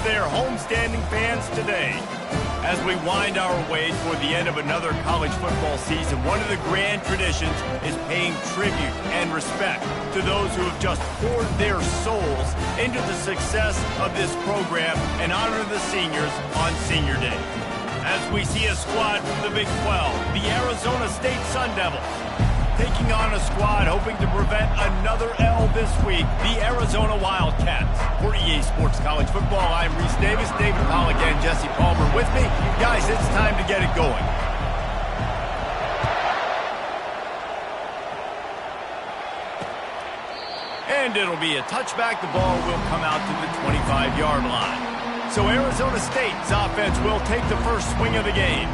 their homestanding fans today. As we wind our way toward the end of another college football season, one of the grand traditions is paying tribute and respect to those who have just poured their souls into the success of this program and honor the seniors on Senior Day. As we see a squad from the Big 12, the Arizona State Sun Devils, taking on a squad hoping to prevent another L this week, the Arizona Wildcats. For EA Sports College Football, I'm Reese Davis, David Pollack, and Jesse Palmer with me. Guys, it's time to get it going. And it'll be a touchback. The ball will come out to the 25-yard line. So Arizona State's offense will take the first swing of the game.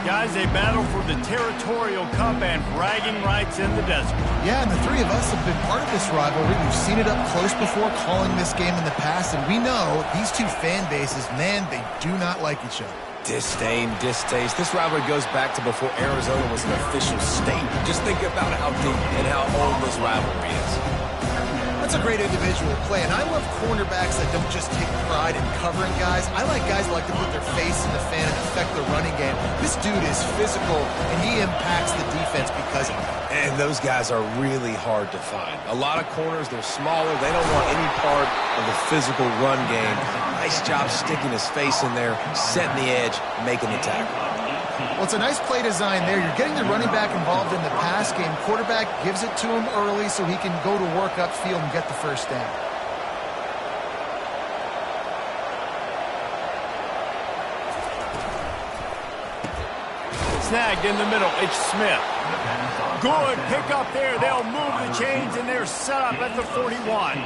Guys, they battle for the Territorial Cup and bragging rights in the desert. Yeah, and the three of us have been part of this rivalry. We've seen it up close before, calling this game in the past, and we know these two fan bases, man, they do not like each other. Disdain, distaste. This rivalry goes back to before Arizona was an official state. Just think about how deep and how old this rivalry is. That's a great individual play, and I love cornerbacks that don't just take pride in covering guys. I like guys who like to put their face in the fan and affect the running game. This dude is physical, and he impacts the defense because of it. And those guys are really hard to find. A lot of corners, they're smaller. They don't want any part of the physical run game. Nice job sticking his face in there, setting the edge, making the tackle. Well, it's a nice play design there. You're getting the running back involved in the pass game. Quarterback gives it to him early so he can go to work upfield and get the first down. Snagged in the middle. It's Smith. Good pick up there. They'll move the chains, and they're set up at the 41.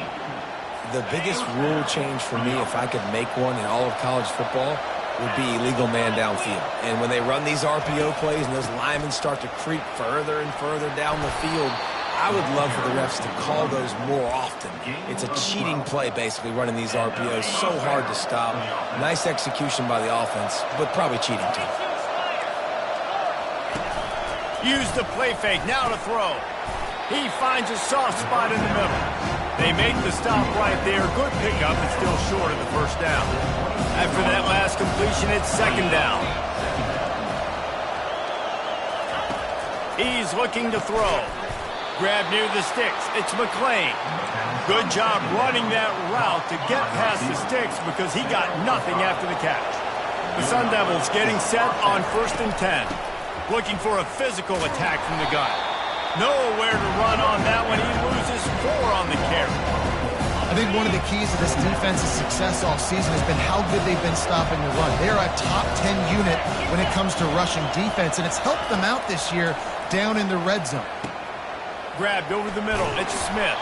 The biggest rule change for me, if I could make one in all of college football, would be illegal man downfield. And when they run these RPO plays and those linemen start to creep further and further down the field, I would love for the refs to call those more often. It's a cheating play, basically, running these RPOs. So hard to stop. Nice execution by the offense, but probably cheating too. Use the play fake, now to throw. He finds a soft spot in the middle. They make the stop right there. Good pickup, but still short of the first down. After that last completion, it's second down. He's looking to throw. Grab near the sticks. It's McClain. Good job running that route to get past the sticks because he got nothing after the catch. The Sun Devils getting set on 1st and 10. Looking for a physical attack from the gun. Nowhere to run on that one. He loses 4 on the carry. I think one of the keys to this defense's success all season has been how good they've been stopping the run. They are a top 10 unit when it comes to rushing defense, and it's helped them out this year down in the red zone. Grabbed over the middle. It's Smith.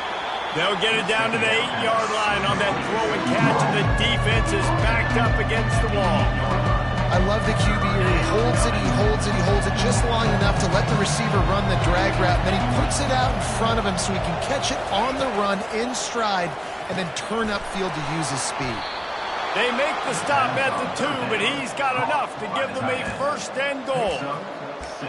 They'll get it down to the 8-yard line on that throw and catch, and the defense is backed up against the wall. I love the QB here. He holds it, he holds it, he holds it just long enough to let the receiver run the drag route, and then he puts it out in front of him so he can catch it on the run in stride and then turn upfield to use his speed. They make the stop at the 2, but he's got enough to give them a 1st and goal.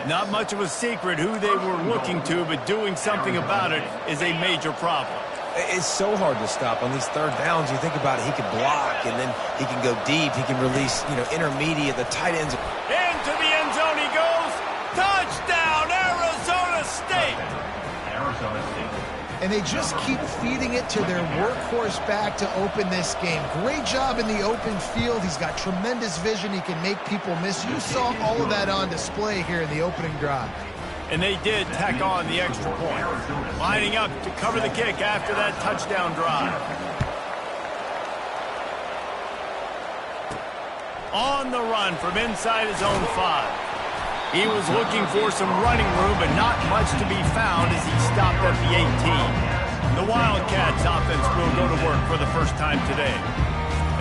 Not much of a secret who they were looking to, but doing something about it is a major problem. It's so hard to stop on these third downs. You think about it, he can block, and then he can go deep. He can release, intermediate. The tight ends. Into the end zone he goes. Touchdown, Arizona State. Arizona State. And they just keep feeding it to their workhorse back to open this game. Great job in the open field. He's got tremendous vision. He can make people miss. You saw all of that on display here in the opening drive. And they did tack on the extra point. Lining up to cover the kick after that touchdown drive. On the run from inside his own 5. He was looking for some running room, but not much to be found as he stopped at the 18. The Wildcats offense will go to work for the first time today.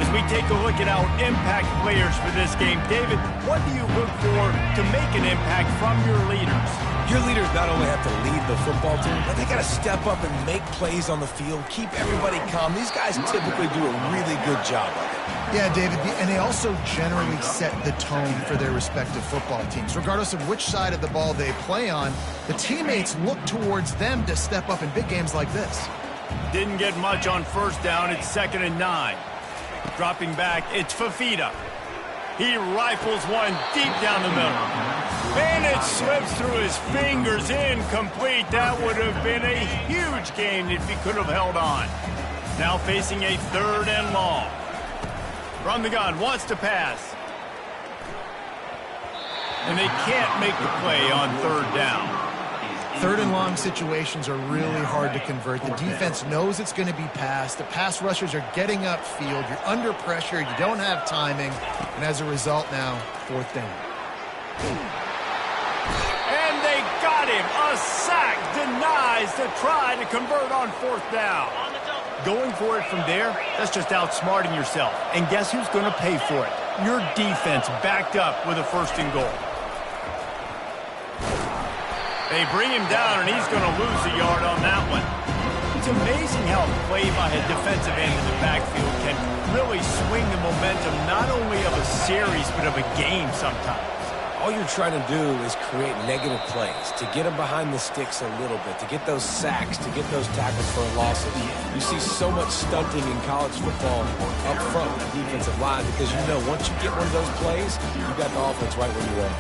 As we take a look at our impact players for this game, David, what do you look for to make an impact from your leaders? Your leaders not only have to lead the football team, but they got to step up and make plays on the field, keep everybody calm. These guys typically do a really good job of it. Yeah, David, and they also generally set the tone for their respective football teams. Regardless of which side of the ball they play on, the teammates look towards them to step up in big games like this. Didn't get much on 1st down. It's 2nd and 9. Dropping back, it's Fifita. He rifles one deep down the middle. And it slips through his fingers, incomplete. That would have been a huge gain if he could have held on. Now facing a 3rd and long. From the gun, wants to pass. And they can't make the play on 3rd down. 3rd and long situations are really hard to convert. The defense knows it's going to be passed. The pass rushers are getting upfield. You're under pressure. You don't have timing. And as a result now, 4th down. And they got him. A sack denies the try to convert on 4th down. Going for it from there, that's just outsmarting yourself. And guess who's going to pay for it? Your defense backed up with a 1st and goal. They bring him down, and he's going to lose a yard on that one. It's amazing how a play by a defensive end in the backfield can really swing the momentum not only of a series but of a game sometimes. All you're trying to do is create negative plays, to get them behind the sticks a little bit, to get those sacks, to get those tackles for losses. You see so much stunting in college football up front with the defensive line because you know once you get one of those plays, you got the offense right where you are.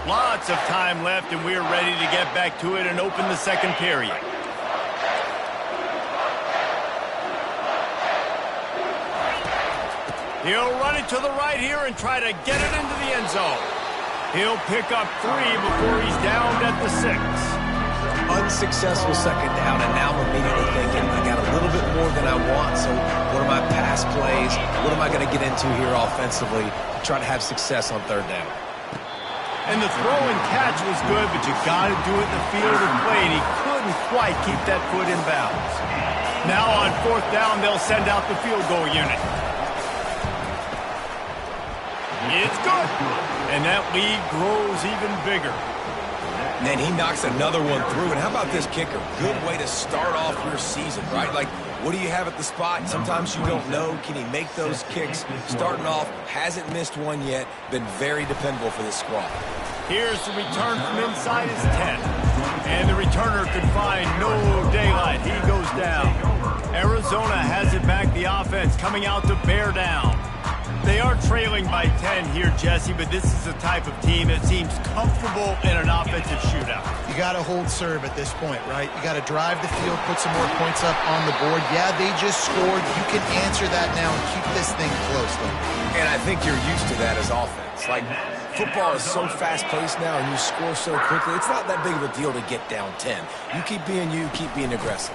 Lots of time left, and we're ready to get back to it and open the 2nd period. He'll run it to the right here and try to get it into the end zone. He'll pick up 3 before he's downed at the 6. Unsuccessful 2nd down, and now I'm immediately thinking, I got a little bit more than I want, so what are my pass plays? What am I going to get into here offensively to try to have success on 3rd down? And the throw and catch was good, but you got to do it in the field of play, and he couldn't quite keep that foot in bounds. Now on 4th down, they'll send out the field goal unit. It's good. And that lead grows even bigger. And then he knocks another one through. And how about this kicker? Good way to start off your season, right? Like, what do you have at the spot? Sometimes you don't know. Can he make those kicks? Starting off, hasn't missed one yet. Been very dependable for this squad. Here's the return from inside his 10. And the returner could find no daylight. He goes down. Arizona has it back. The offense coming out to bear down. They are trailing by 10 here, Jesse, but this is the type of team that seems comfortable in an offensive shootout. You got to hold serve at this point, right? You got to drive the field, put some more points up on the board. Yeah, they just scored. You can answer that now and keep this thing close, though. And I think you're used to that as offense. Like, football is so fast-paced now and you score so quickly, it's not that big of a deal to get down 10. You keep being you, keep being aggressive.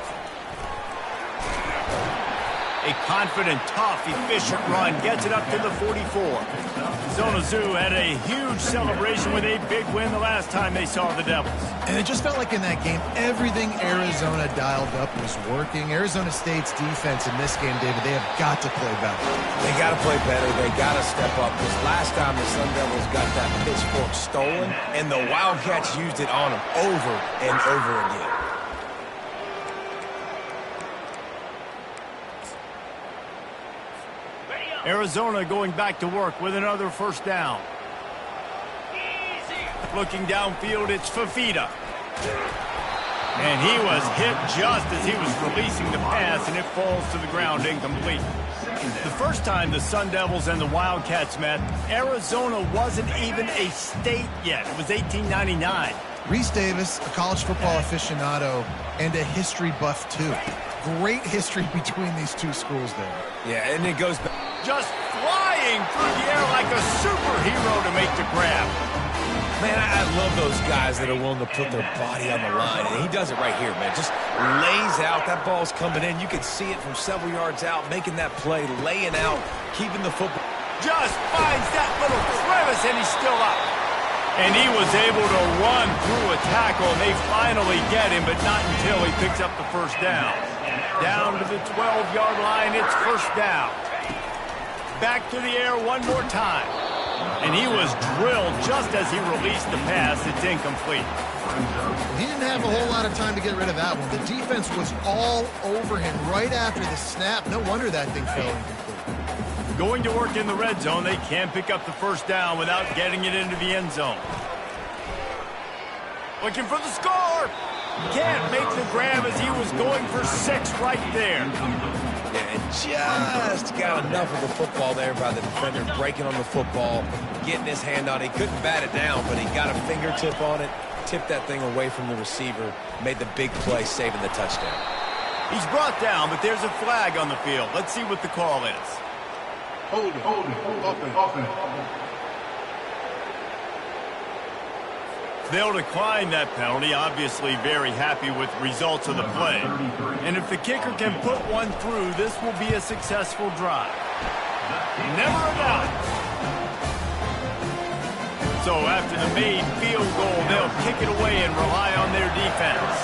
A confident, tough, efficient run gets it up to the 44. Zona Zoo had a huge celebration with a big win the last time they saw the Devils. And it just felt like in that game, everything Arizona dialed up was working. Arizona State's defense in this game, David, they have got to play better. They got to play better. They got to step up. Because last time the Sun Devils got that pitchfork stolen, and the Wildcats used it on them over and over again. Arizona going back to work with another 1st down. Looking downfield, it's Fifita. And he was hit just as he was releasing the pass, and it falls to the ground incomplete. The first time the Sun Devils and the Wildcats met, Arizona wasn't even a state yet. It was 1899. Reese Davis, a college football aficionado, and a history buff, too. Great history between these two schools there. Yeah, and it goes back. Just flying through the air like a superhero to make the grab. Man, I love those guys that are willing to put their body on the line, and he does it right here, man. Just lays out. That ball's coming in. You can see it from several yards out, making that play, laying out, keeping the football. Just finds that little crevice, and he's still up. And he was able to run through a tackle, and they finally get him, but not until he picks up the 1st down. Down to the 12-yard line, it's 1st down. Back to the air one more time. And he was drilled just as he released the pass. It's incomplete. He didn't have a whole lot of time to get rid of that one. The defense was all over him right after the snap. No wonder that thing fell incomplete. Going to work in the red zone, they can't pick up the 1st down without getting it into the end zone. Looking for the score. Can't make the grab as he was going for 6 right there. Yeah, and just got enough of the football there by the defender, breaking on the football, getting his hand on it. He couldn't bat it down, but he got a fingertip on it, tipped that thing away from the receiver, made the big play, saving the touchdown. He's brought down, but there's a flag on the field. Let's see what the call is. Hold it. Offense. They'll decline that penalty, obviously very happy with the results of the play. And if the kicker can put one through, this will be a successful drive. Never a doubt. So after the made field goal, they'll kick it away and rely on their defense.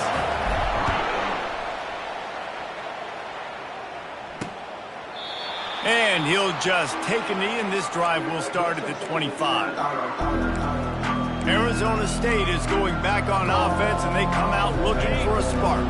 And he'll just take a knee, and this drive will start at the 25. Arizona State is going back on offense, and they come out looking for a spark.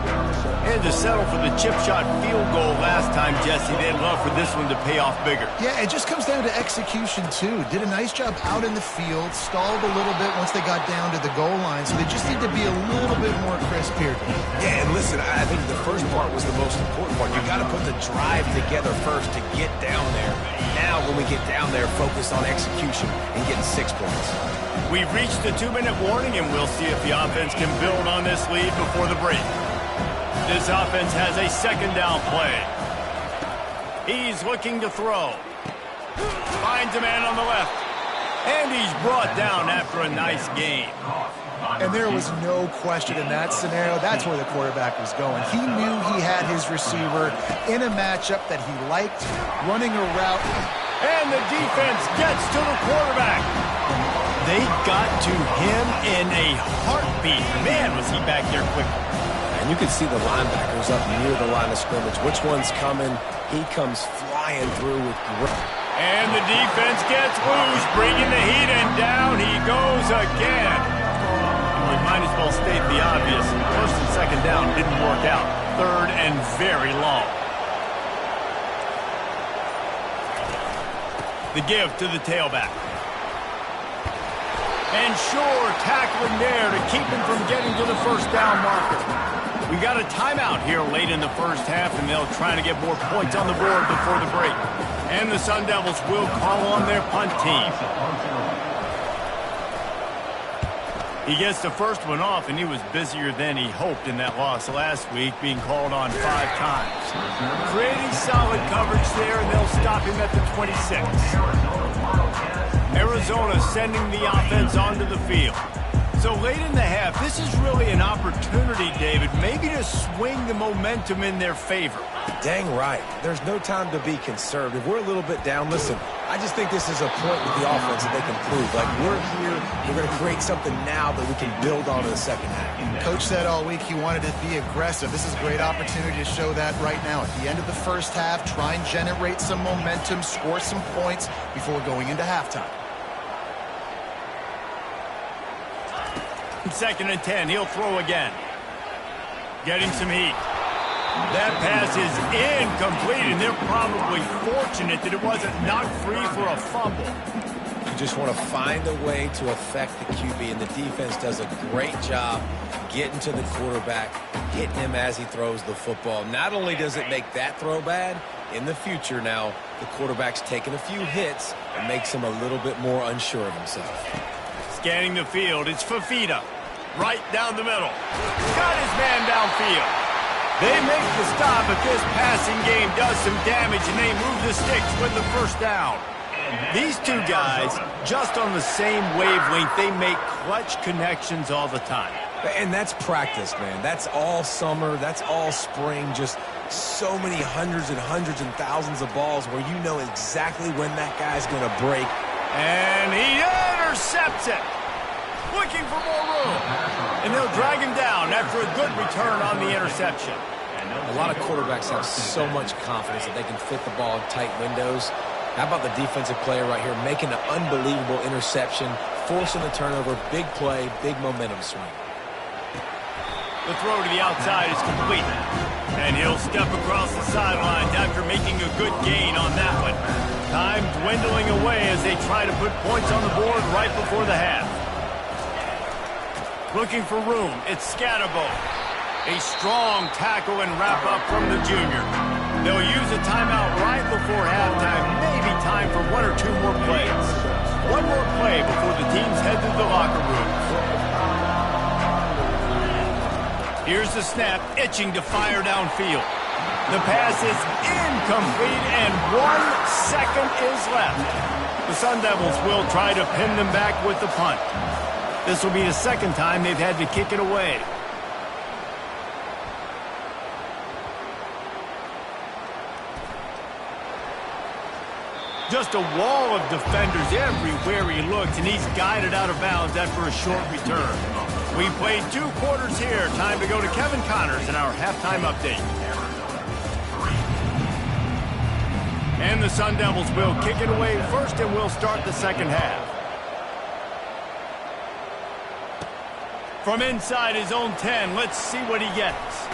They had to settle for the chip shot field goal last time, Jesse. They'd love for this one to pay off bigger. Yeah, it just comes down to execution, too. Did a nice job out in the field, stalled a little bit once they got down to the goal line, so they just need to be a little bit more crisp here. Yeah, and listen, I think the first part was the most important part. You got to put the drive together first to get down there. Now, when we get down there, focus on execution and getting 6 points. We've reached the 2-minute warning, and we'll see if the offense can build on this lead before the break. This offense has a second down play. He's looking to throw. Finds a man on the left. And he's brought down after a nice gain. And there was no question in that scenario. That's where the quarterback was going. He knew he had his receiver in a matchup that he liked, running a route. And the defense gets to the quarterback. They got to him in a heartbeat. Man, was he back there quick. And you can see the linebackers up near the line of scrimmage. Which one's coming? He comes flying through with grip. And the defense gets loose, bringing the heat, and down he goes again. We might as well state the obvious. First and second down didn't work out. Third and very long. The give to the tailback. And sure, tackling there to keep him from getting to the first down marker. We got a timeout here late in the first half, and they'll try to get more points on the board before the break. And the Sun Devils will call on their punt team. He gets the first one off, and he was busier than he hoped in that loss last week, being called on 5 times. Creating solid coverage there, and they'll stop him at the 26. Arizona sending the offense onto the field. So late in the half, this is really an opportunity, David, maybe to swing the momentum in their favor. Dang right. There's no time to be conservative. We're a little bit down. Listen, I just think this is a point with the offense that they can prove. Like, we're here, we're going to create something now that we can build on in the second half. Coach said all week he wanted to be aggressive. This is a great opportunity to show that right now. At the end of the first half, try and generate some momentum, score some points before going into halftime. Second and 10, he'll throw again. Getting some heat. That pass is incomplete, and they're probably fortunate that it wasn't knocked free for a fumble. You just want to find a way to affect the QB, and the defense does a great job getting to the quarterback, hitting him as he throws the football. Not only does it make that throw bad, in the future now, the quarterback's taking a few hits and makes him a little bit more unsure of himself. Scanning the field, it's Fafita. Right down the middle. Got his man downfield. They make the stop, but this passing game does some damage, and they move the sticks with the first down. These two guys, just on the same wavelength, they make clutch connections all the time. And that's practice, man. That's all summer. That's all spring. Just so many hundreds and thousands of balls where you know exactly when that guy's going to break. And he intercepts it. Looking for more room. And they'll drag him down after a good return on the interception. A lot of quarterbacks have so much confidence that they can fit the ball in tight windows. How about the defensive player right here making an unbelievable interception, forcing the turnover, big play, big momentum swing. The throw to the outside is complete. And he'll step across the sidelines after making a good gain on that one. Time dwindling away as they try to put points on the board right before the half. Looking for room, it's Scatterbo. A strong tackle and wrap up from the junior. They'll use a timeout right before halftime. Maybe time for one or two more plays. One more play before the teams head to the locker rooms. Here's the snap, itching to fire downfield. The pass is incomplete, and 1 second is left. The Sun Devils will try to pin them back with the punt. This will be the second time they've had to kick it away. Just a wall of defenders everywhere he looks, and he's guided out of bounds after a short return. We played 2 quarters here. Time to go to Kevin Connors in our halftime update. And the Sun Devils will kick it away first, and we'll start the second half. From inside his own 10, let's see what he gets.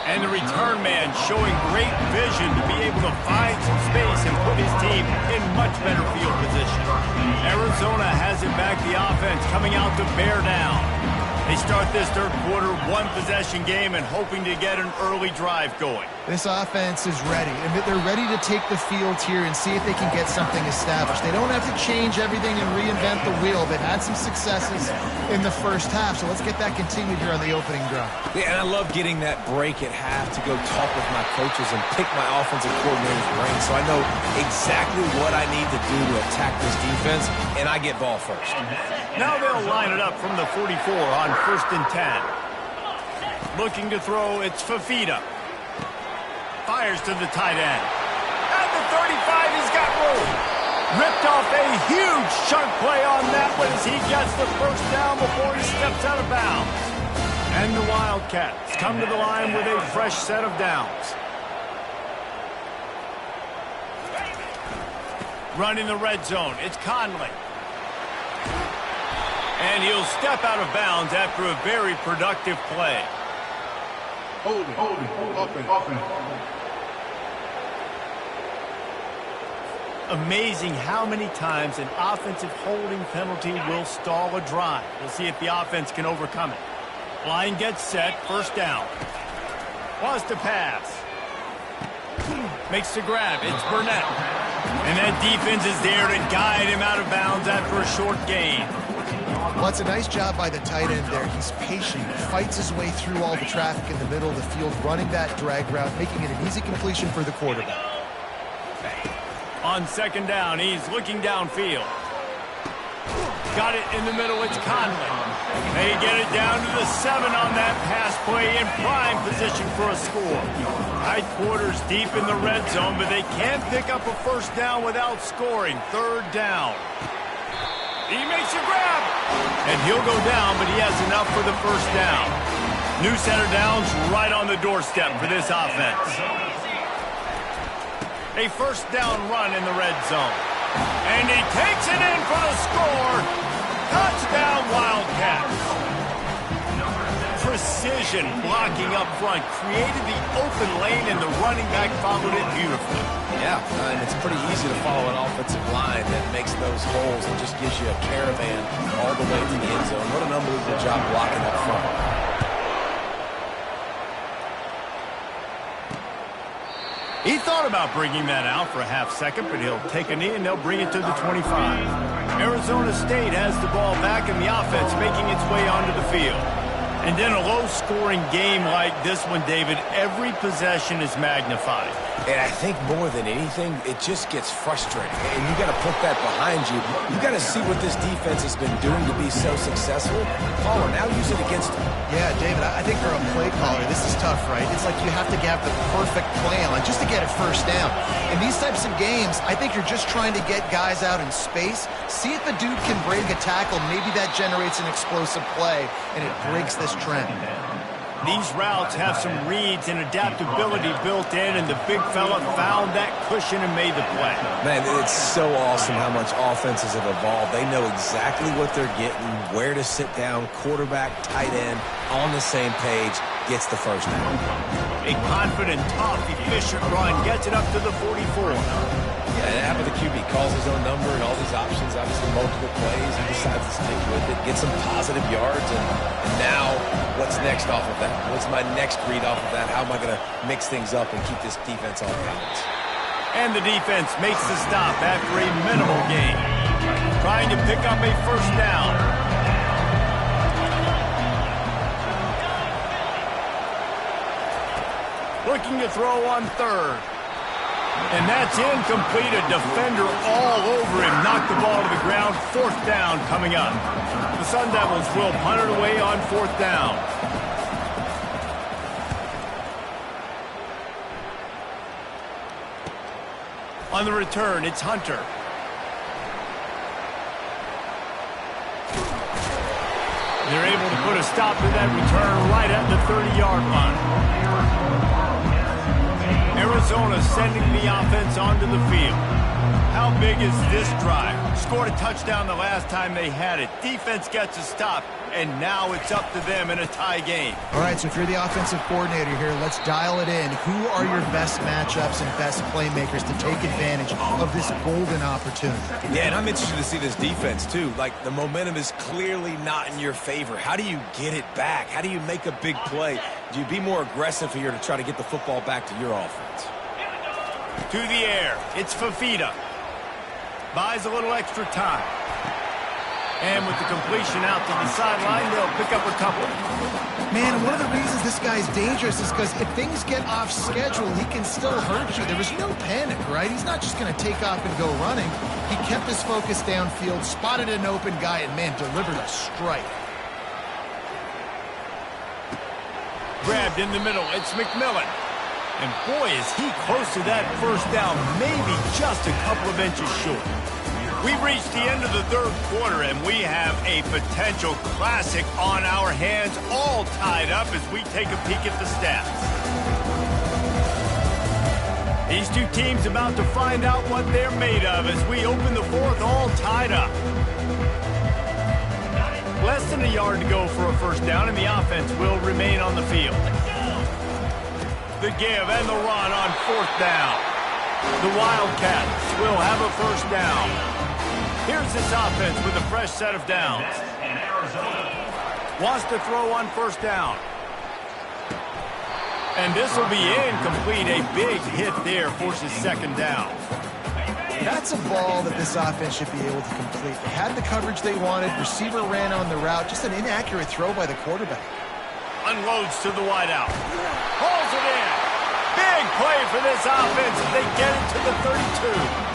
And the return man showing great vision to be able to find some space and put his team in much better field position. Arizona has it back, the offense coming out to bear down. They start this third quarter, 1-possession game, and hoping to get an early drive going. This offense is ready, and they're ready to take the field here and see if they can get something established. They don't have to change everything and reinvent the wheel. They've had some successes in the first half, so let's get that continued here on the opening drive. Yeah, and I love getting that break at half to go talk with my coaches and pick my offensive coordinator's brain so I know exactly what I need to do to attack this defense, and I get ball first. Now they'll line it up from the 44 on 1st and 10. Looking to throw, it's Fafita. Fires to the tight end. At the 35, he's got room. Ripped off a huge chunk play on that one as he gets the first down before he steps out of bounds. And the Wildcats come to the line with a fresh set of downs. Running the red zone, it's Conley. And he'll step out of bounds after a very productive play. Hold it, offense. Amazing how many times an offensive holding penalty will stall a drive. We'll see if the offense can overcome it. Line gets set, first down. Wants to pass. Makes the grab, it's Burnett. And that defense is there to guide him out of bounds after a short gain. Well, it's a nice job by the tight end there. He's patient, fights his way through all the traffic in the middle of the field, running that drag route, making it an easy completion for the quarterback. On second down, he's looking downfield. Got it in the middle, it's Conley. They get it down to the 7 on that pass play in prime position for a score. Tight quarters deep in the red zone, but they can't pick up a first down without scoring. Third down. He makes a grab, and he'll go down, but he has enough for the first down. New center downs right on the doorstep for this offense. A first down run in the red zone. And he takes it in for the score. Touchdown, Wildcats. Precision blocking up front created the open lane, and the running back followed it beautifully. Yeah, and it's pretty easy to follow an offensive line that makes those holes and just gives you a caravan all the way to the end zone. What an unbelievable job blocking up front. He thought about bringing that out for a half second, but he'll take a knee and they'll bring it to the 25. Arizona State has the ball back in the offense, making its way onto the field. And in a low-scoring game like this one, David, every possession is magnified. And I think more than anything, it just gets frustrating. And you got to put that behind you. You got to see what this defense has been doing to be so successful. Caller, now use it against them. Yeah, David, I think for a play caller, this is tough, right? It's like you have to have the perfect plan, like just to get a first down. In these types of games, I think you're just trying to get guys out in space, see if the dude can break a tackle. Maybe that generates an explosive play, and it breaks this trend. These routes have some reads and adaptability built in, and the big fella found that cushion and made the play. Man, it's so awesome how much offenses have evolved. They know exactly what they're getting, where to sit down, quarterback, tight end, on the same page, gets the first down. A confident, tough, efficient run gets it up to the 44. Yeah, how about the QB? Calls his own number and all these options, obviously multiple plays. He decides to stick with it, get some positive yards, and now what's next off of that? What's my next read off of that? How am I going to mix things up and keep this defense on balance? And the defense makes the stop after a minimal gain, trying to pick up a first down. Looking to throw on third. And that's incomplete. A defender all over him. Knocked the ball to the ground. Fourth down coming up. The Sun Devils will punt it away on fourth down. On the return, it's Hunter. They're able to put a stop to that return right at the 30-yard line. Arizona sending the offense onto the field. How big is this drive? Scored a touchdown the last time they had it. Defense gets a stop, and now it's up to them in a tie game. All right, so if you're the offensive coordinator here, let's dial it in. Who are your best matchups and best playmakers to take advantage of this golden opportunity? Yeah, and I'm interested to see this defense, too. Like, the momentum is clearly not in your favor. How do you get it back? How do you make a big play? Do you be more aggressive here to try to get the football back to your offense? To the air, it's Fafita. Buys a little extra time. And with the completion out to the sideline, they'll pick up a couple. Man, one of the reasons this guy's dangerous is because if things get off schedule, he can still hurt you. There was no panic, right? He's not just going to take off and go running. He kept his focus downfield, spotted an open guy, and, man, delivered a strike. Grabbed in the middle, it's McMillan. And boy, is he close to that first down, maybe just a couple of inches short. We've reached the end of the third quarter, and we have a potential classic on our hands, all tied up as we take a peek at the stats. These two teams about to find out what they're made of as we open the fourth, all tied up. Less than a yard to go for a first down, and the offense will remain on the field. The give and the run on fourth down. The Wildcats will have a first down. Here's this offense with a fresh set of downs. Wants to throw on first down. And this will be incomplete. A big hit there forces second down. That's a ball that this offense should be able to complete. They had the coverage they wanted. Receiver ran on the route. Just an inaccurate throw by the quarterback. Unloads to the wideout. Hauls it in. Big play for this offense as they get it to the 32.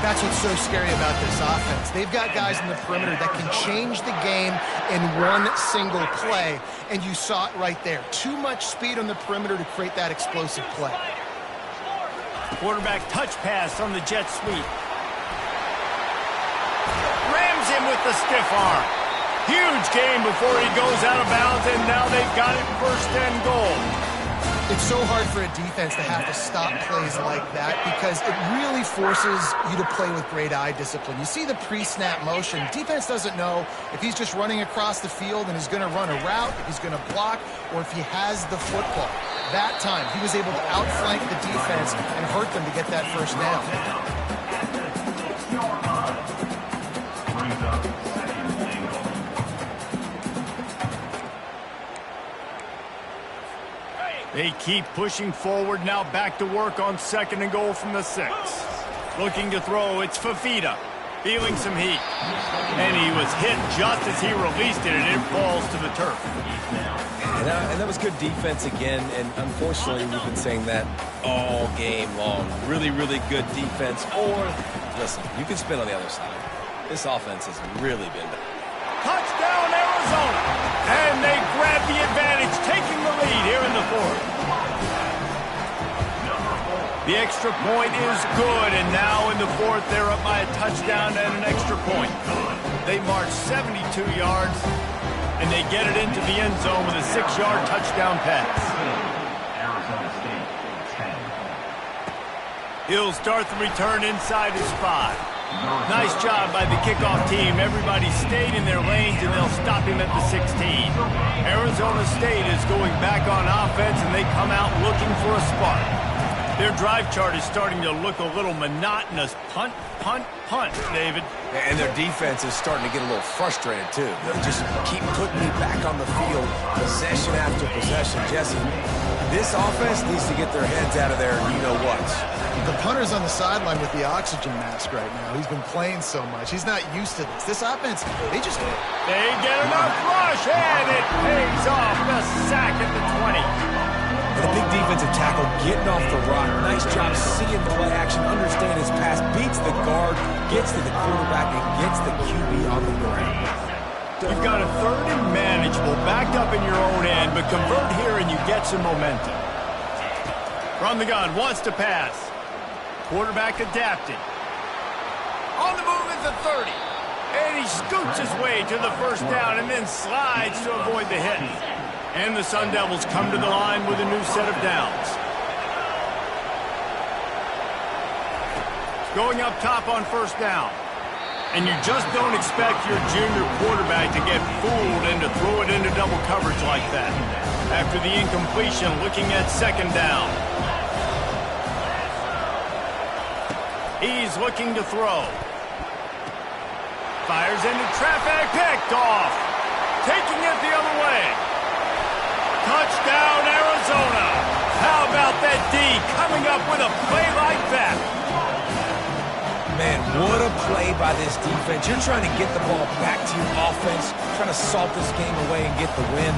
That's what's so scary about this offense. They've got guys in the perimeter that can change the game in one single play, and you saw it right there. Too much speed on the perimeter to create that explosive play. Quarterback touch pass on the jet sweep. Rams him with the stiff arm. Huge gain before he goes out of bounds, and now they've got it first and goal. It's so hard for a defense to have to stop plays like that because it really forces you to play with great eye discipline. You see the pre-snap motion. Defense doesn't know if he's just running across the field and is going to run a route, if he's going to block, or if he has the football. That time, he was able to outflank the defense and hurt them to get that first down. They keep pushing forward, now back to work on second and goal from the 6. Looking to throw, it's Fafita. Feeling some heat. And he was hit just as he released it, and it falls to the turf. And that was good defense again, and unfortunately we've been saying that all game long. Really, really good defense. Or, listen, you can spin on the other side. This offense has really been bad. Touchdown, Arizona! And they grab the advantage, taking the lead here in the fourth. The extra point is good, and now in the fourth, they're up by a touchdown and an extra point. They march 72 yards, and they get it into the end zone with a 6-yard touchdown pass. He'll start the return inside his 5. Nice job by the kickoff team. Everybody stayed in their lanes, and they'll stop him at the 16. Arizona State is going back on offense, and they come out looking for a spark. Their drive chart is starting to look a little monotonous. Punt, punt, punt, David. And their defense is starting to get a little frustrated, too. They just keep putting me back on the field, possession after possession. Jesse, this offense needs to get their heads out of there, you-know-what. The punter's on the sideline with the oxygen mask right now. He's been playing so much. He's not used to this. This offense, they get enough rush, and it pays off. The sack at the 20. The big defensive tackle getting off the rock. Nice job seeing play action, understand his pass, beats the guard, gets to the quarterback, and gets the QB on the ground. You've got a 3rd and manageable, backed up in your own end, but convert here and you get some momentum. From the gun, wants to pass. Quarterback adapted. On the move at the 30. And he scoots his way to the first down and then slides to avoid the hit. And the Sun Devils come to the line with a new set of downs. Going up top on first down. And you just don't expect your junior quarterback to get fooled and to throw it into double coverage like that. After the incompletion, looking at second down. He's looking to throw. Fires into traffic, picked off. Taking it the other way. Touchdown, Arizona. How about that D coming up with a play like that? Man, what a play by this defense. You're trying to get the ball back to your offense, trying to salt this game away and get the win.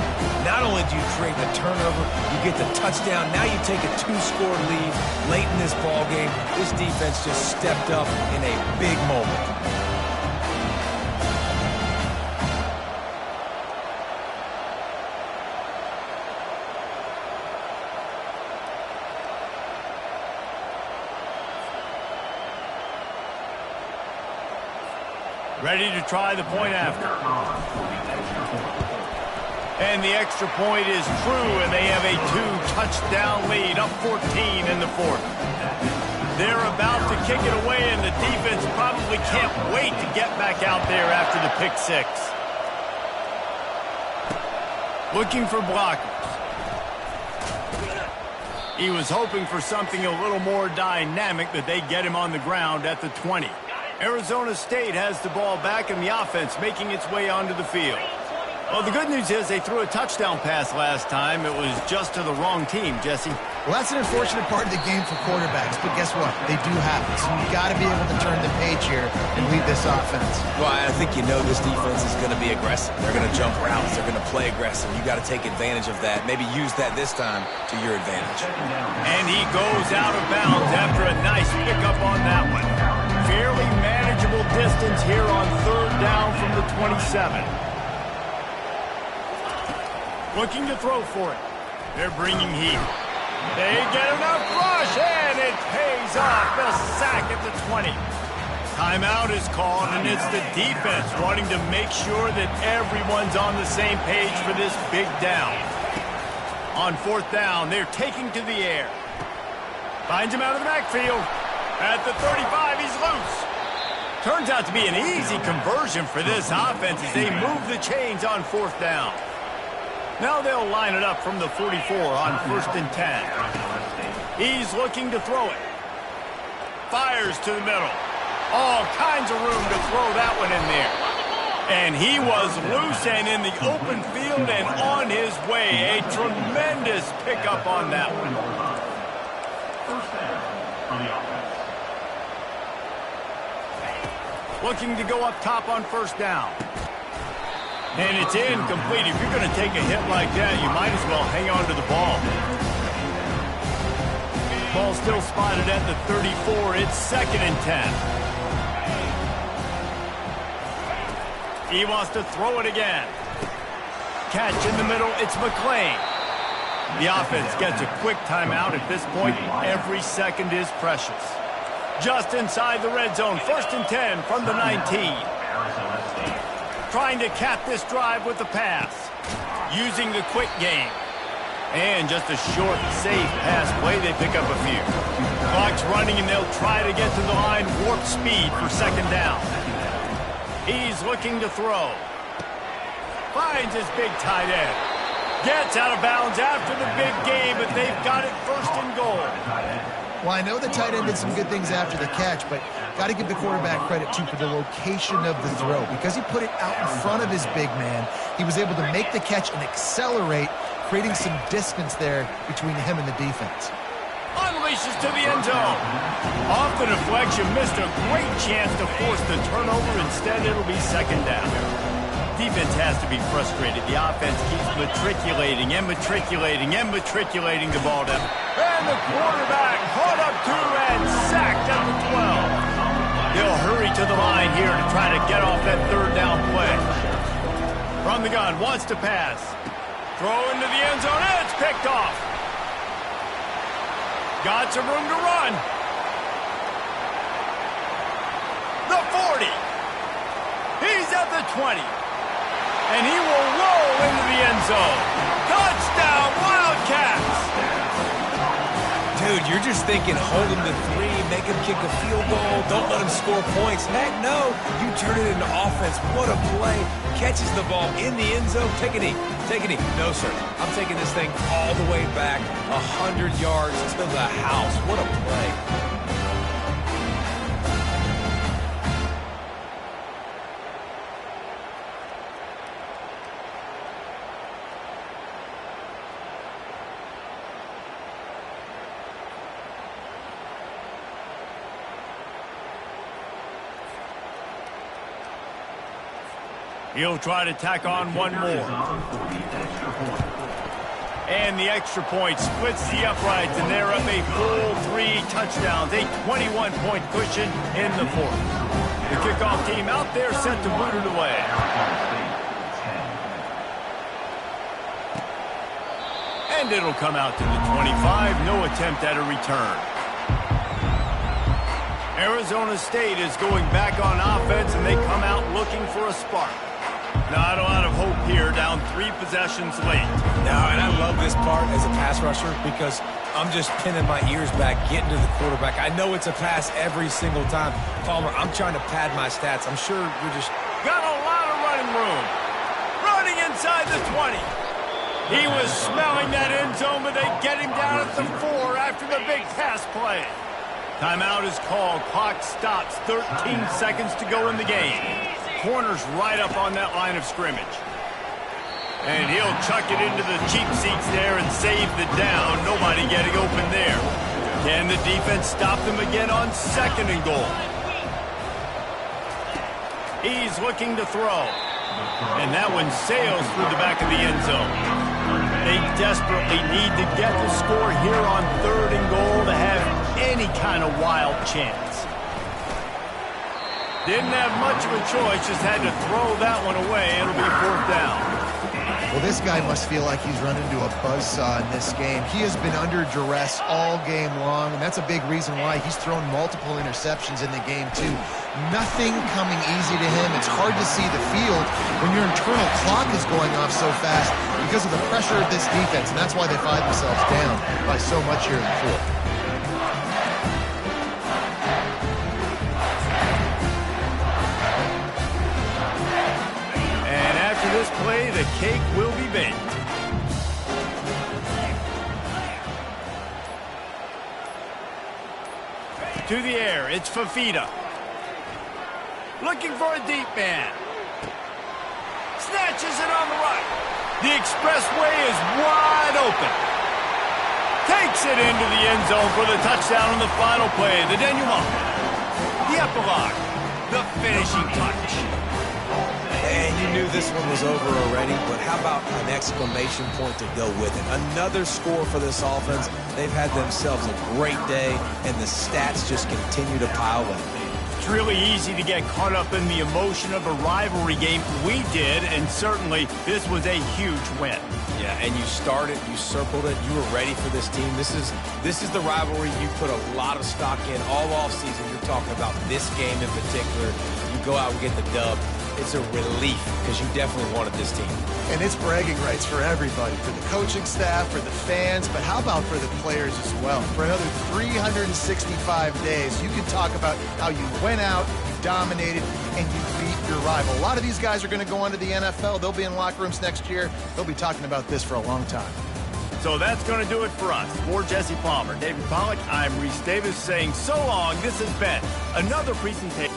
Not only do you create the turnover, you get the touchdown. Now you take a 2-score lead late in this ball game. This defense just stepped up in a big moment. Ready to try the point after. And the extra point is true, and they have a 2-touchdown lead, up 14 in the 4th. They're about to kick it away, and the defense probably can't wait to get back out there after the pick 6. Looking for blockers. He was hoping for something a little more dynamic, that they get him on the ground at the 20. Arizona State has the ball back and the offense making its way onto the field. Well, the good news is they threw a touchdown pass last time. It was just to the wrong team, Jesse. Well, that's an unfortunate part of the game for quarterbacks, but guess what? They do have it, so you've got to be able to turn the page here and lead this offense. Well, I think you know this defense is going to be aggressive. They're going to jump routes. They're going to play aggressive. You got to take advantage of that. Maybe use that this time to your advantage. And he goes out of bounds after a nice pickup on that one. Fairly manageable distance here on 3rd down from the 27. Looking to throw for it. They're bringing heat. They get enough rush, and it pays off. The sack at the 20. Timeout is called, and it's the defense wanting to make sure that everyone's on the same page for this big down. On 4th down, they're taking to the air. Finds him out of the backfield. At the 35, he's loose. Turns out to be an easy conversion for this offense as they move the chains on 4th down. Now they'll line it up from the 44 on 1st and 10. He's looking to throw it. Fires to the middle. All kinds of room to throw that one in there. And he was loose and in the open field and on his way. A tremendous pickup on that one. Looking to go up top on 1st down. And it's incomplete. If you're going to take a hit like that, you might as well hang on to the ball. Ball still spotted at the 34. It's 2nd and 10. He wants to throw it again. Catch in the middle. It's McClain. The offense gets a quick timeout. At this point, every second is precious. Just inside the red zone. 1st and 10 from the 19. Trying to cap this drive with the pass. Using the quick game. And just a short, safe pass play. They pick up a few. Clock's running, and they'll try to get to the line. Warp speed for 2nd down. He's looking to throw. Finds his big tight end. Gets out of bounds after the big game, but they've got it 1st and goal. Well, I know the tight end did some good things after the catch, but got to give the quarterback credit, too, for the location of the throw. Because he put it out in front of his big man, he was able to make the catch and accelerate, creating some distance there between him and the defense. Unleashes to the end zone. Off the deflection, missed a great chance to force the turnover. Instead, it'll be second down. Defense has to be frustrated. The offense keeps matriculating and matriculating and matriculating the ball down. And the quarterback caught up to and sacked at the 12. They'll hurry to the line here to try to get off that third down play. From the gun, wants to pass. Throw into the end zone, and it's picked off. Got some room to run. The 40. He's at the 20. And he will roll into the end zone. Touchdown, Wildcats! Dude, you're just thinking hold him to 3, make him kick a field goal, don't let him score points. Heck no, you turn it into offense. What a play. Catches the ball in the end zone. Take a knee. Take a knee. No, sir. I'm taking this thing all the way back 100 yards to the house. What a play. He'll try to tack on one more. And the extra point splits the uprights, and they're up a full 3 touchdowns, a 21-point cushion in the fourth. The kickoff team out there set to boot it away. And it'll come out to the 25, no attempt at a return. Arizona State is going back on offense, and they come out looking for a spark. Not a lot of hope here, down 3 possessions late. No, and I love this part as a pass rusher because I'm just pinning my ears back, getting to the quarterback. I know it's a pass every single time. Palmer, I'm trying to pad my stats. I'm sure you're just... Got a lot of running room. Running inside the 20. He was smelling that end zone, but they get him down at the 4 after the big pass play. Timeout is called. Clock stops. 13 seconds to go in the game. Corner's right up on that line of scrimmage. And he'll chuck it into the cheap seats there and save the down. Nobody getting open there. Can the defense stop them again on 2nd and goal? He's looking to throw. And that one sails through the back of the end zone. They desperately need to get the score here on 3rd and goal to have any kind of wild chance. Didn't have much of a choice, just had to throw that one away. It'll be 4th down. Well, this guy must feel like he's run into a buzzsaw in this game. He has been under duress all game long, and that's a big reason why he's thrown multiple interceptions in the game, too. Nothing coming easy to him. It's hard to see the field when your internal clock is going off so fast because of the pressure of this defense, and that's why they find themselves down by so much here in the 4th. This play, the cake will be baked. To the air, it's Fafita. Looking for a deep man. Snatches it on the right. The expressway is wide open. Takes it into the end zone for the touchdown on the final play. The denouement. The epilogue. The finishing touch. And you knew this one was over already, but how about an exclamation point to go with it? Another score for this offense. They've had themselves a great day, and the stats just continue to pile up. It's really easy to get caught up in the emotion of a rivalry game. We did, and certainly this was a huge win. Yeah, and you started, you circled it, you were ready for this team. This is the rivalry you put a lot of stock in all offseason. You're talking about this game in particular. You go out and get the dub. It's a relief because you definitely wanted this team. And it's bragging rights for everybody, for the coaching staff, for the fans, but how about for the players as well? For another 365 days, you can talk about how you went out, you dominated, and you beat your rival. A lot of these guys are going to go on to the NFL. They'll be in locker rooms next year. They'll be talking about this for a long time. So that's going to do it for us. For Jesse Palmer, David Pollack, I'm Reese Davis saying so long. This has been another presentation.